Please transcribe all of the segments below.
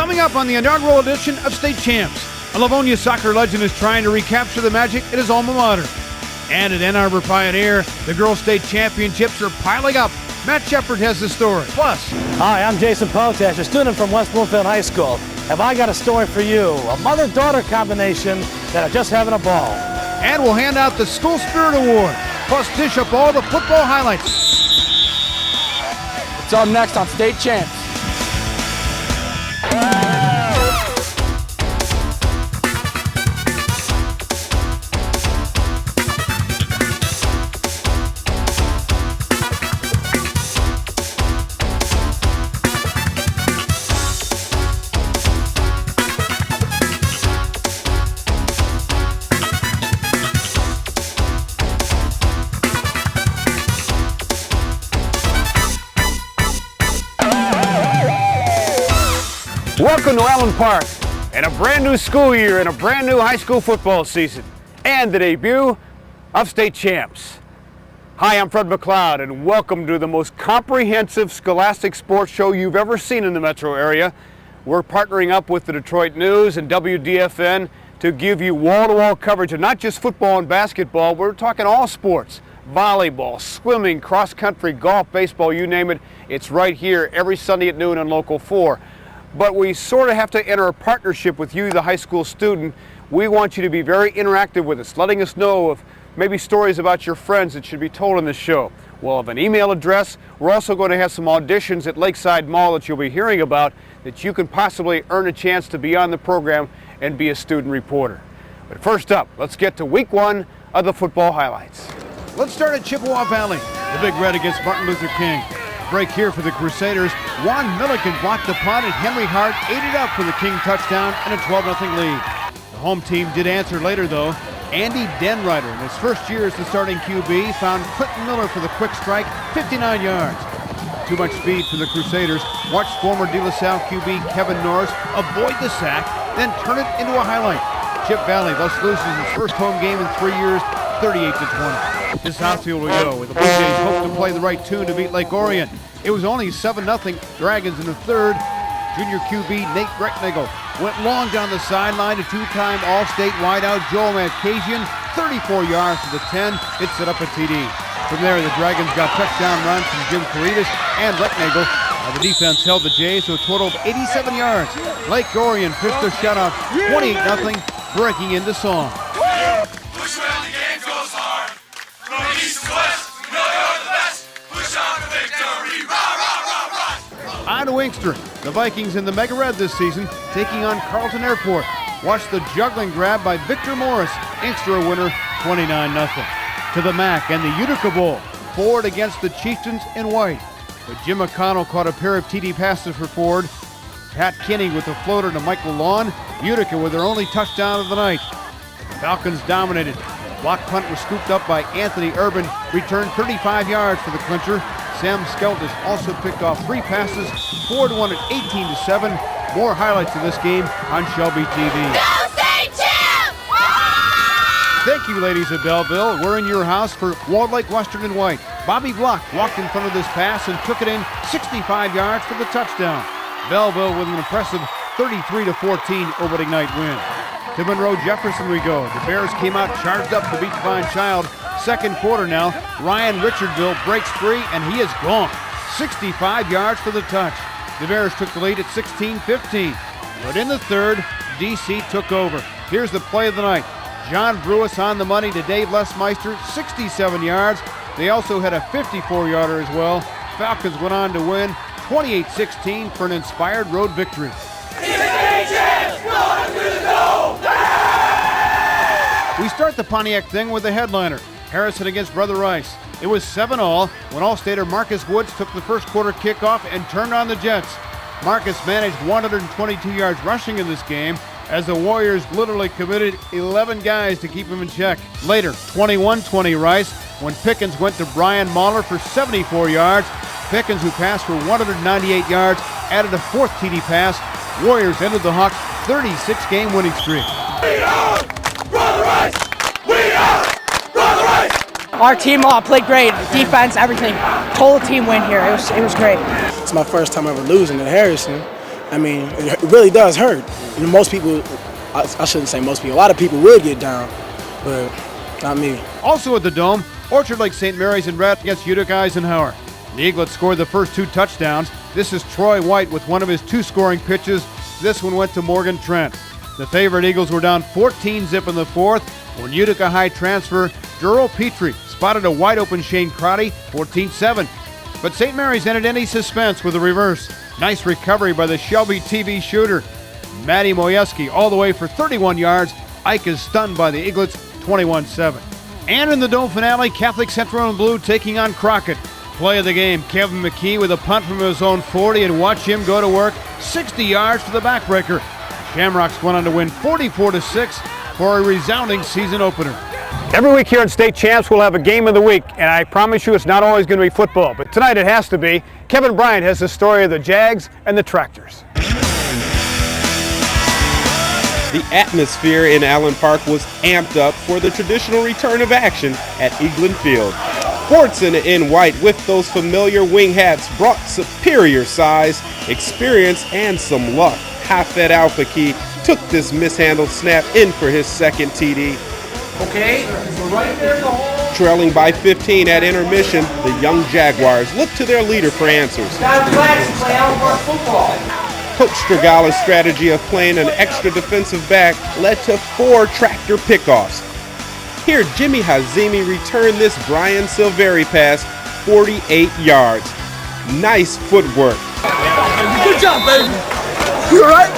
Coming up on the inaugural edition of State Champs, a Livonia soccer legend is trying to recapture the magic at his alma mater. And at Ann Arbor Pioneer, the girls' state championships are piling up. Matt Shepard has the story. Plus, hi, I'm Jason Potash, a student from West Bloomfield High School. Have I got a story for you? A mother-daughter combination that are just having a ball. And we'll hand out the School Spirit Award, plus dish up all the football highlights. It's up next on State Champs. Welcome to Allen Park and a brand new school year and a brand new high school football season and the debut of State Champs. Hi, I'm Fred McLeod and welcome to the most comprehensive scholastic sports show you've ever seen in the metro area. We're partnering up with the Detroit News and WDFN to give you wall-to-wall coverage of not just football and basketball, we're talking all sports. Volleyball, swimming, cross-country, golf, baseball, you name it. It's right here every Sunday at noon on Local 4. But we sort of have to enter a partnership with you, the high school student. We want you to be very interactive with us, letting us know of maybe stories about your friends that should be told in this show. We'll have an email address. We're also going to have some auditions at Lakeside Mall that you'll be hearing about that you can possibly earn a chance to be on the program and be a student reporter. But first up, let's get to week one of the football highlights. Let's start at Chippewa Valley. The Big Red against Martin Luther King. Break here for the Crusaders. Juan Milliken blocked the punt and Henry Hart ate it up for the King touchdown and a 12-0 lead. The home team did answer later though. Andy Denrider, in his first year as the starting QB, found Clinton Miller for the quick strike, 59 yards. Too much speed for the Crusaders. Watch former De La Salle QB Kevin Norris avoid the sack, then turn it into a highlight. Chip Valley thus loses its first home game in 3 years, 38-20. This outfield we go, with the Blue Jays hope to play the right tune to beat Lake Orion. It was only 7-0 Dragons in the third. Junior QB Nate Brecknagel went long down the sideline to two-time All-State wideout Joel Matkasian, 34 yards to the 10. It set up a TD. From there, the Dragons got touchdown runs from Jim Caritas and Brecknagel. The defense held the Jays to a total of 87 yards. Lake Orion pitched their shutout, 28-0, breaking into song. On to Inkster. The Vikings in the Mega Red this season, taking on Carleton Airport. Watch the juggling grab by Victor Morris. Inkster a winner, 29-0. To the MAC and the Utica Bowl. Ford against the Chieftains in white. But Jim McConnell caught a pair of TD passes for Ford. Pat Kinney with a floater to Michael Lawn. Utica with their only touchdown of the night. The Falcons dominated. Block punt was scooped up by Anthony Urban. Returned 35 yards for the clincher. Sam Skeltis also picked off 3 passes. Ford won it 18-7. More highlights of this game on Shelby TV. Go State Champs! Thank you, ladies of Belleville. We're in your house for Walled Lake Western and White. Bobby Block walked in front of this pass and took it in 65 yards for the touchdown. Belleville with an impressive 33-14 opening night win. To Monroe Jefferson we go. The Bears came out charged up to beat Divine Child. Second quarter now, Ryan Richardville breaks free and he is gone. 65 yards for the touch. The Bears took the lead at 16-15. But in the third, DC took over. Here's the play of the night. John Brewis on the money to Dave Lesmeister, 67 yards. They also had a 54-yarder as well. Falcons went on to win 28-16 for an inspired road victory. We start the Pontiac thing with the headliner, Harrison against Brother Rice. It was 7-all when All-Stater Marcus Woods took the first quarter kickoff and turned on the Jets. Marcus managed 122 yards rushing in this game as the Warriors literally committed 11 guys to keep him in check. Later, 21-20 Rice when Pickens went to Brian Mahler for 74 yards. Pickens, who passed for 198 yards, added a fourth TD pass. Warriors ended the Hawks' 36-game winning streak. We are Brother Rice! We are Brother Rice! Our team played great. Defense, everything. Total team win here. It was great. It's my first time ever losing at Harrison. I mean, it really does hurt. You know, most people, I shouldn't say most people, a lot of people would get down, but not me. Also at the Dome, Orchard Lake St. Mary's in red against Utica Eisenhower. The Eaglets scored the first 2 touchdowns. This is Troy White with one of his 2 scoring pitches. This one went to Morgan Trent. The favorite Eagles were down 14-zip in the 4th when Utica High transfer Juro Petrie spotted a wide-open Shane Crotty, 14-7. But St. Mary's ended any suspense with a reverse. Nice recovery by the Shelby TV shooter. Matty Moyeski all the way for 31 yards. Ike is stunned by the Eaglets, 21-7. And in the Dome finale, Catholic Central and Blue taking on Crockett. Play of the game, Kevin McKee with a punt from his own 40, and watch him go to work, 60 yards for the backbreaker. The Shamrocks went on to win 44-6 for a resounding season opener. Every week here in State Champs we'll have a game of the week, and I promise you it's not always going to be football, but tonight it has to be. Kevin Bryant has the story of the Jags and the Tractors. The atmosphere in Allen Park was amped up for the traditional return of action at Eaglin Field. Fortson in white with those familiar wing hats brought superior size, experience, and some luck. Hafed Al-Faqih took this mishandled snap in for his second TD. Okay, so right there in the hole. Trailing by 15 at intermission, the young Jaguars look to their leader for answers. Gotta relax and play Allen Park football. Coach Stragala's strategy of playing an extra defensive back led to 4 tractor pickoffs. Here, Jimmy Hazimi returned this Brian Silveri pass 48 yards. Nice footwork. Good job, baby. You all right?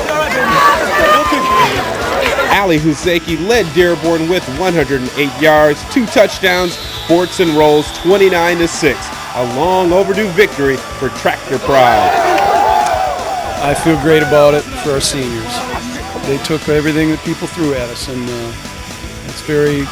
Ali Huseki led Dearborn with 108 yards, 2 touchdowns. Fortson rolls 29-6. A long overdue victory for Tractor Pride. I feel great about it for our seniors. They took everything that people threw at us, and it's very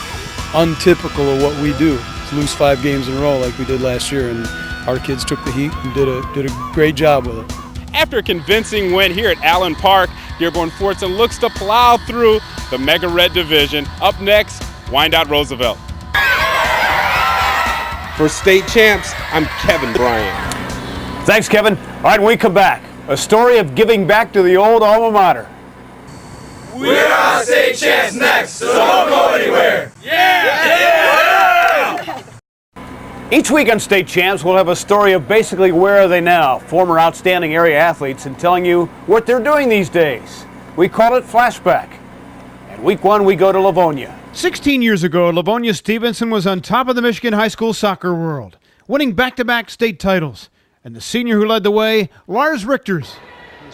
untypical of what we do, to lose 5 games in a row like we did last year, and our kids took the heat and did a great job with it. After a convincing win here at Allen Park, Dearborn Fortson looks to plow through the Mega Red Division. Up next, Wyandotte Roosevelt. For State Champs, I'm Kevin Bryant. Thanks, Kevin. All right, when we come back, a story of giving back to the old alma mater. We're on State Champs next, so don't go anywhere. Each week on State Champs, we'll have a story of basically where are they now, former outstanding area athletes, and telling you what they're doing these days. We call it Flashback. And week 1, we go to Livonia. 16 years ago, Livonia Stevenson was on top of the Michigan high school soccer world, winning back-to-back state titles. And the senior who led the way, Lars Richters.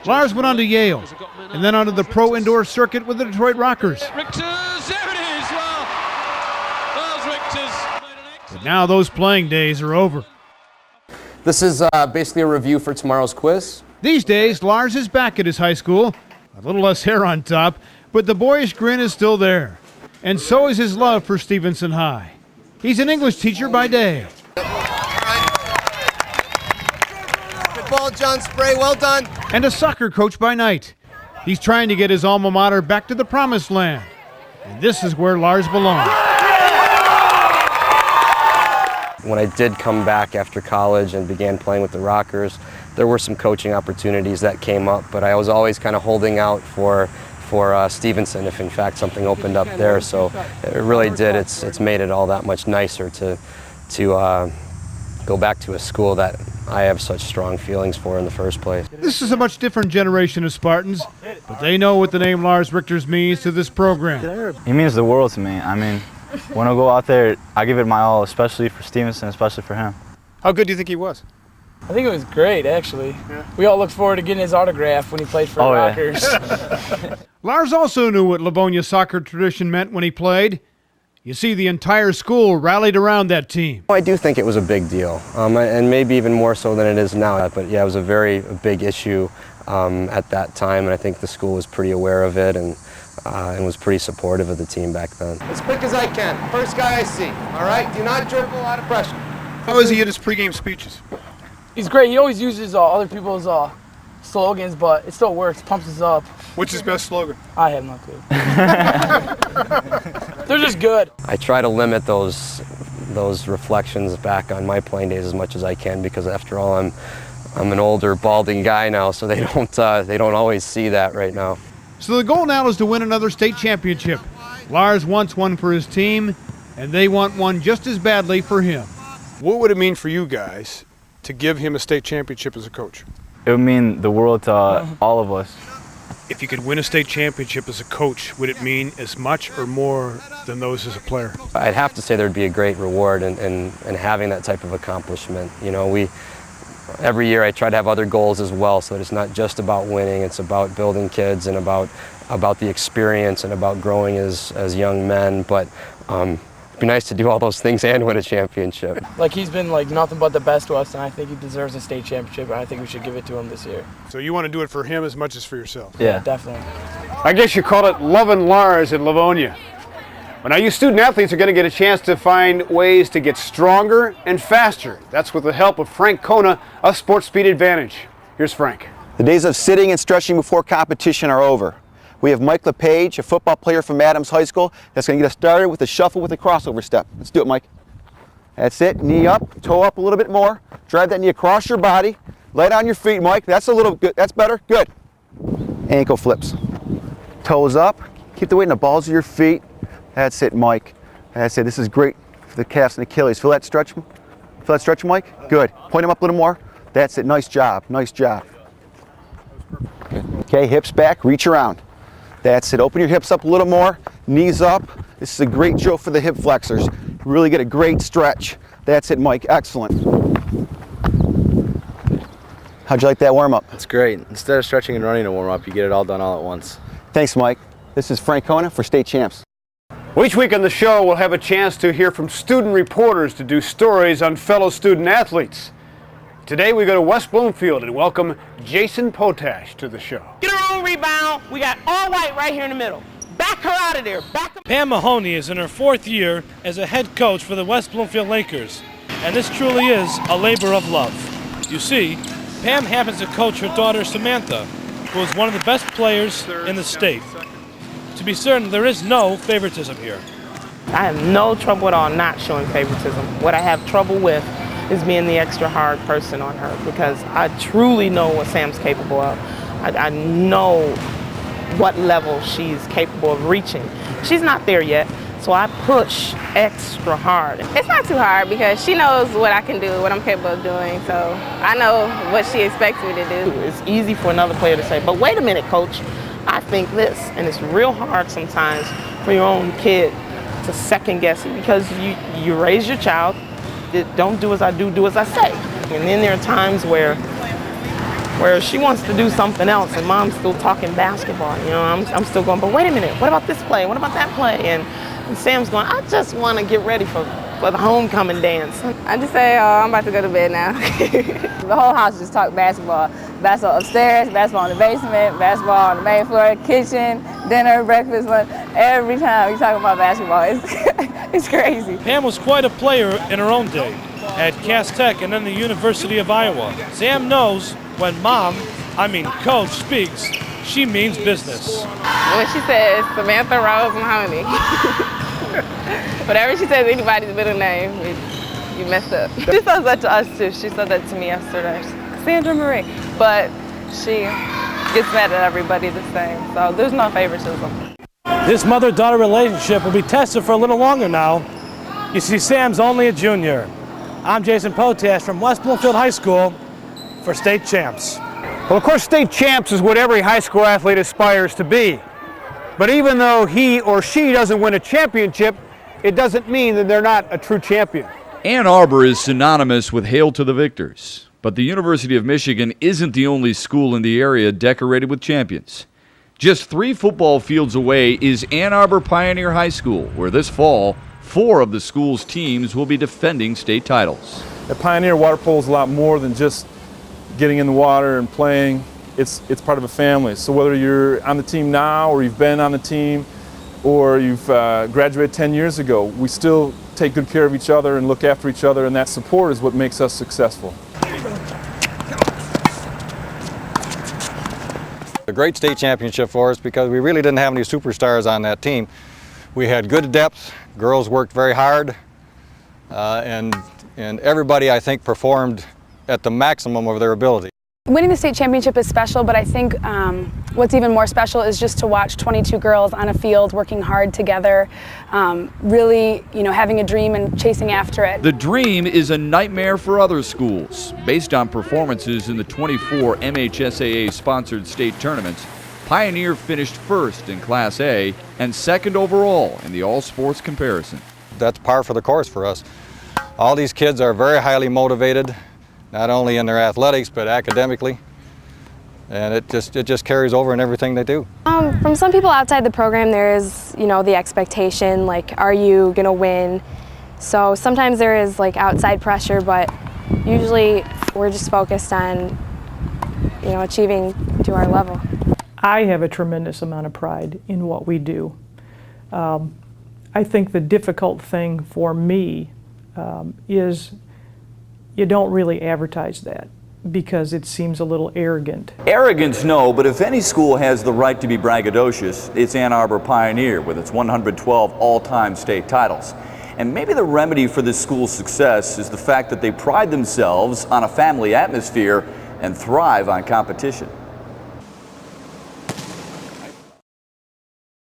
Lars went on to Yale, and then onto the pro indoor circuit with the Detroit Rockers. Richters, there it is. Well, Lars Richters. But now those playing days are over. This is basically a review for tomorrow's quiz. These days, Lars is back at his high school, a little less hair on top, but the boyish grin is still there. And so is his love for Stevenson High. He's an English teacher by day. Good ball, John Spray, well done. And a soccer coach by night. He's trying to get his alma mater back to the promised land. And this is where Lars belongs. When I did come back after college and began playing with the Rockers, there were some coaching opportunities that came up, but I was always kind of holding out for Stevenson if in fact something opened up there. So it really did. It's made it all that much nicer to go back to a school that I have such strong feelings for in the first place. This is a much different generation of Spartans, but they know what the name Lars Richters means to this program. He means the world to me. I mean, when I go out there, I give it my all, especially for Stevenson, especially for him. How good do you think he was? I think it was great, actually. Yeah. We all looked forward to getting his autograph when he played for the Rockers. Yeah. Lars also knew what Livonia soccer tradition meant when he played. You see, the entire school rallied around that team. I do think it was a big deal, and maybe even more so than it is now. But yeah, it was a very big issue at that time, and I think the school was pretty aware of it and was pretty supportive of the team back then. As quick as I can. First guy I see. All right? Do not dribble out of pressure. How is he in his pregame speeches? He's great. He always uses other people's slogans, but it still works. Pumps us up. What's his best slogan? I have no clue. They're just good. I try to limit those reflections back on my playing days as much as I can, because after all, I'm an older, balding guy now, so they don't always see that right now. So the goal now is to win another state championship. Lars wants one for his team, and they want one just as badly for him. What would it mean for you guys to give him a state championship as a coach? It would mean the world to all of us. If you could win a state championship as a coach, would it mean as much or more than those as a player? I'd have to say there'd be a great reward in having that type of accomplishment. You know, every year I try to have other goals as well, so that it's not just about winning, it's about building kids and about the experience and about growing as young men. But it'd be nice to do all those things and win a championship. Like, he's been like nothing but the best to us, and I think he deserves a state championship, and I think we should give it to him this year. So you want to do it for him as much as for yourself? Yeah, definitely. I guess you call it loving Lars in Livonia. Well, now you student athletes are going to get a chance to find ways to get stronger and faster. That's with the help of Frank Kona of Sports Speed Advantage. Here's Frank. The days of sitting and stretching before competition are over. We have Mike LePage, a football player from Adams High School, that's going to get us started with the shuffle with the crossover step. Let's do it, Mike. That's it. Knee up, toe up a little bit more. Drive that knee across your body. Lay down your feet, Mike. That's a little good. That's better. Good. Ankle flips. Toes up. Keep the weight in the balls of your feet. That's it, Mike. That's it. This is great for the calves and Achilles. Feel that stretch? Feel that stretch, Mike? Good. Point them up a little more. That's it. Nice job. Nice job. Okay, hips back. Reach around. That's it. Open your hips up a little more. Knees up. This is a great drill for the hip flexors. Really get a great stretch. That's it, Mike. Excellent. How'd you like that warm-up? It's great. Instead of stretching and running a warm-up, you get it all done all at once. Thanks, Mike. This is Frank Kona for State Champs. Well, each week on the show, we'll have a chance to hear from student reporters to do stories on fellow student athletes. Today we go to West Bloomfield and welcome Jason Potash to the show. Get her own rebound. We got all white right here in the middle. Back her out of there. Back her. Pam Mahoney is in her 4th year as a head coach for the West Bloomfield Lakers, and this truly is a labor of love. You see, Pam happens to coach her daughter Samantha, who is one of the best players in the state. To be certain, there is no favoritism here. I have no trouble at all not showing favoritism. What I have trouble with is being the extra hard person on her, because I truly know what Sam's capable of. I know what level she's capable of reaching. She's not there yet, so I push extra hard. It's not too hard because she knows what I can do, what I'm capable of doing, so I know what she expects me to do. It's easy for another player to say, but wait a minute, coach, I think this. And it's real hard sometimes for your own kid to second guess it, because you raise your child. Don't do as I do, do as I say. And then there are times where she wants to do something else and mom's still talking basketball. You know, I'm still going, but wait a minute, what about this play? What about that play? And Sam's going, I just want to get ready for the homecoming dance. I just say, I'm about to go to bed now. The whole house just talk basketball. Basketball upstairs, basketball in the basement, basketball on the main floor, kitchen, dinner, breakfast, lunch. Every time we talk about basketball, it's crazy. Pam was quite a player in her own day at Cass Tech and then the University of Iowa. Sam knows when coach speaks, she means business. When she says Samantha Rose Mahoney, whatever she says anybody's middle name, you messed up. She says that to us too. She said that to me yesterday. Sandra Marie. But she gets mad at everybody the same, so there's no favoritism. This mother-daughter relationship will be tested for a little longer now. You see, Sam's only a junior. I'm Jason Potash from West Bloomfield High School for State Champs. Well, of course, State Champs is what every high school athlete aspires to be. But even though he or she doesn't win a championship, it doesn't mean that they're not a true champion. Ann Arbor is synonymous with Hail to the Victors. But the University of Michigan isn't the only school in the area decorated with champions. Just 3 football fields away is Ann Arbor Pioneer High School, where this fall, 4 of the school's teams will be defending state titles. At Pioneer, water polo is a lot more than just getting in the water and playing. It's part of a family. So whether you're on the team now or you've been on the team or you've graduated 10 years ago, we still take good care of each other and look after each other, and that support is what makes us successful. A great state championship for us because we really didn't have any superstars on that team. We had good depth, girls worked very hard, and everybody I think performed at the maximum of their ability. Winning the state championship is special, but I think what's even more special is just to watch 22 girls on a field working hard together, really, having a dream and chasing after it. The dream is a nightmare for other schools. Based on performances in the 24 MHSAA-sponsored state tournaments, Pioneer finished first in Class A and second overall in the all-sports comparison. That's par for the course for us. All these kids are very highly motivated, not only in their athletics, but academically. And it just carries over in everything they do. From some people outside the program, there is, the expectation, like, are you gonna win? So sometimes there is like outside pressure, but usually we're just focused on, achieving to our level. I have a tremendous amount of pride in what we do. I think the difficult thing for me is you don't really advertise that because it seems a little arrogant. Arrogance, no, but if any school has the right to be braggadocious, it's Ann Arbor Pioneer with its 112 all-time state titles. And maybe the remedy for this school's success is the fact that they pride themselves on a family atmosphere and thrive on competition.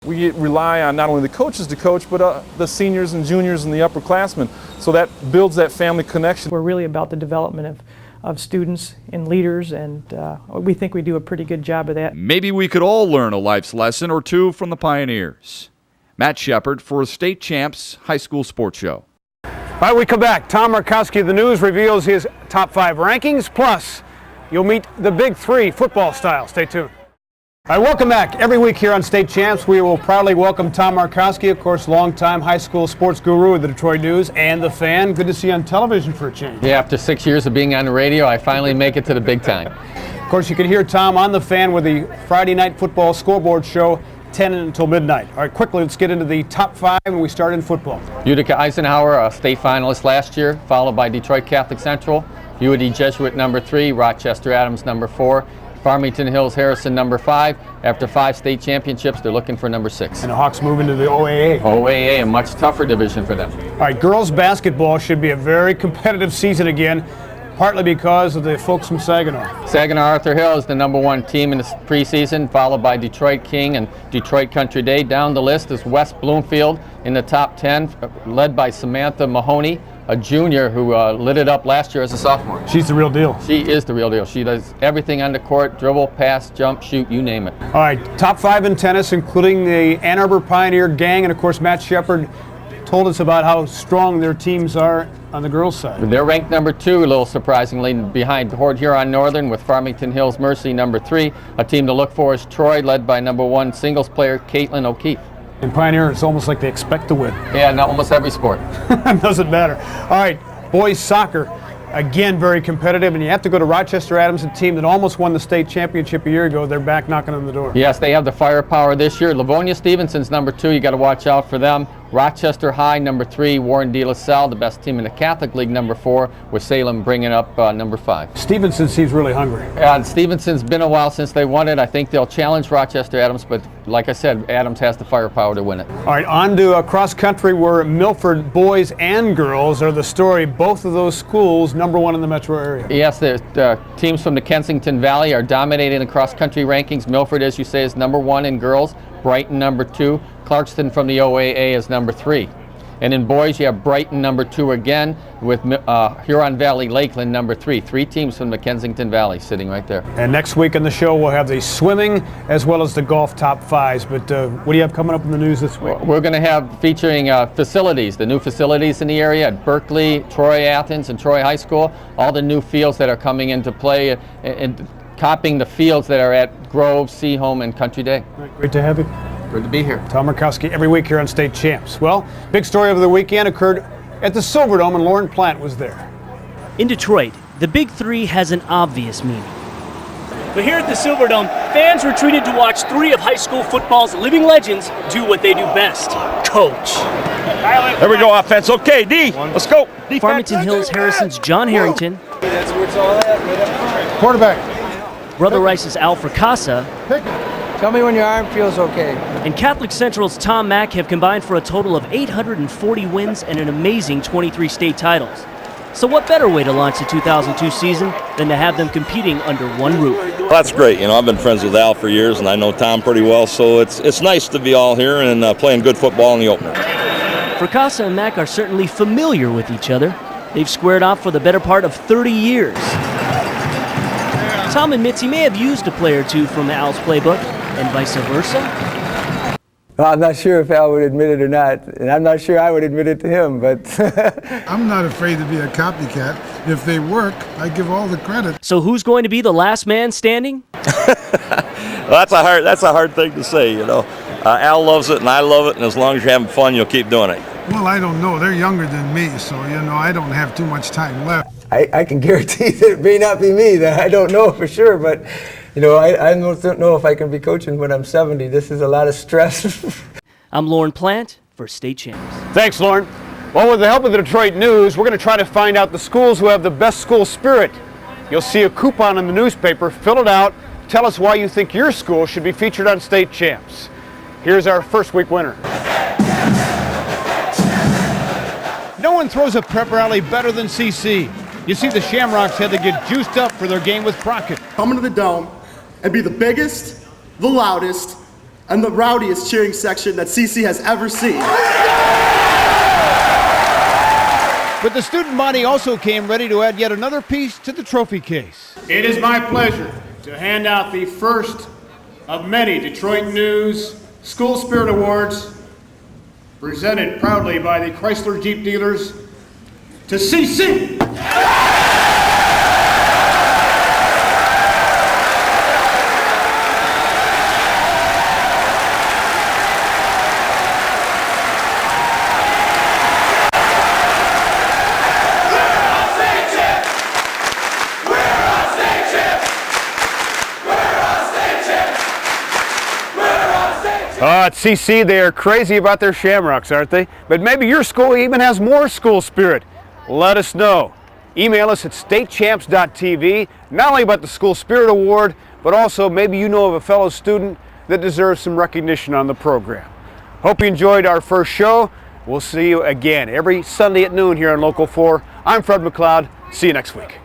We rely on not only the coaches to coach, but the seniors and juniors and the upperclassmen. So that builds that family connection. We're really about the development of students and leaders, and we think we do a pretty good job of that. Maybe we could all learn a life's lesson or two from the Pioneers. Matt Shepard for State Champs High School Sports Show. All right, we come back. Tom Markowski of the News reveals his top 5 rankings, plus you'll meet the big 3 football style. Stay tuned. All right, welcome back. Every week here on State Champs, we will proudly welcome Tom Markowski, of course, longtime high school sports guru of the Detroit News and The Fan. Good to see you on television for a change. Yeah, after 6 years of being on the radio, I finally make it to the big time. Of course, you can hear Tom on The Fan with the Friday Night Football Scoreboard Show, 10 until midnight. All right, quickly, let's get into the top 5, and we start in football. Utica Eisenhower, a state finalist last year, followed by Detroit Catholic Central, UD Jesuit number 3, Rochester Adams number 4, Farmington Hills Harrison number 5. After 5 state championships, they're looking for number 6. And the Hawks move into the OAA. OAA, a much tougher division for them. All right, girls basketball should be a very competitive season again, partly because of the folks from Saginaw. Saginaw Arthur Hill is the number 1 team in the preseason, followed by Detroit King and Detroit Country Day. Down the list is West Bloomfield in the top 10, led by Samantha Mahoney, a junior who lit it up last year as a sophomore. She's the real deal. She is the real deal. She does everything on the court, dribble, pass, jump, shoot, you name it. All right, top 5 in tennis, including the Ann Arbor Pioneer gang, and of course Matt Shepard told us about how strong their teams are on the girls' side. They're ranked number 2, a little surprisingly, behind Horde Huron Northern with Farmington Hills Mercy number 3. A team to look for is Troy, led by number 1 singles player Caitlin O'Keefe. And Pioneer, it's almost like they expect to win. Yeah, in almost every sport. Doesn't matter. All right, boys soccer, again, very competitive, and you have to go to Rochester Adams, a team that almost won the state championship a year ago. They're back knocking on the door. Yes, they have the firepower this year. Livonia Stevenson's number 2. You got to watch out for them. Rochester High, number 3. Warren De La Salle, the best team in the Catholic League, number 4, with Salem bringing up number 5. Stevenson seems really hungry. Stevenson's been a while since they won it. I think they'll challenge Rochester Adams, but like I said, Adams has the firepower to win it. All right, on to cross country, where Milford boys and girls are the story. Both of those schools number 1 in the metro area. Yes, the teams from the Kensington Valley are dominating the cross country rankings. Milford, as you say, is number 1 in girls. Brighton number 2. Clarkston from the OAA is number 3. And in boys, you have Brighton number 2 again, with Huron Valley Lakeland number 3. 3 teams from the Kensington Valley sitting right there. And next week on the show, we'll have the swimming as well as the golf top 5s. But what do you have coming up in the news this week? We're going to have featuring facilities, the new facilities in the area at Berkeley, Troy Athens, and Troy High School. All the new fields that are coming into play and copying the fields that are at Grove, Seaholm, and Country Day. Right, great to have you. Good to be here. Tom Markowski every week here on State Champs. Well, big story over the weekend occurred at the Silverdome, and Lauren Plant was there. In Detroit, the Big 3 has an obvious meaning. But here at the Silverdome, fans were treated to watch 3 of high school football's living legends do what they do best, coach. There we go, offense. Okay, D, let's go. Defense. Farmington Hills Harrison's John Harrington. That's where it's all at. Quarterback. Brother Rice's Al Fracassa. Tell me when your arm feels okay. And Catholic Central's Tom Mack have combined for a total of 840 wins and an amazing 23 state titles. So what better way to launch the 2002 season than to have them competing under one roof? Well, that's great. You know, I've been friends with Al for years, and I know Tom pretty well, so it's nice to be all here and playing good football in the opener. Fracassa and Mack are certainly familiar with each other. They've squared off for the better part of 30 years. Tom admits he may have used a play or two from Al's playbook, and vice versa. Well, I'm not sure if Al would admit it or not, and I'm not sure I would admit it to him, but I'm not afraid to be a copycat. If they work, I give all the credit. So who's going to be the last man standing? Well, that's a hard thing to say, you know. Al loves it and I love it, and as long as you're having fun, you'll keep doing it. Well, I don't know. They're younger than me, so, you know, I don't have too much time left. I can guarantee that it may not be me. That I don't know for sure, but you know, I don't know if I can be coaching when I'm 70. This is a lot of stress. I'm Lauren Plant for State Champs. Thanks, Lauren. Well, with the help of the Detroit News, we're going to try to find out the schools who have the best school spirit. You'll see a coupon in the newspaper. Fill it out. Tell us why you think your school should be featured on State Champs. Here's our first week winner. No one throws a pep rally better than CC. You see, the Shamrocks had to get juiced up for their game with Crockett. Come into the Dome and be the biggest, the loudest, and the rowdiest cheering section that CC has ever seen. But the student body also came ready to add yet another piece to the trophy case. It is my pleasure to hand out the first of many Detroit News School Spirit Awards, presented proudly by the Chrysler Jeep dealers, to CC. At CC, they are crazy about their Shamrocks, aren't they? But maybe your school even has more school spirit. Let us know. Email us at statechamps.tv, not only about the School Spirit Award, but also maybe you know of a fellow student that deserves some recognition on the program. Hope you enjoyed our first show. We'll see you again every Sunday at noon here on Local 4. I'm Fred McLeod. See you next week.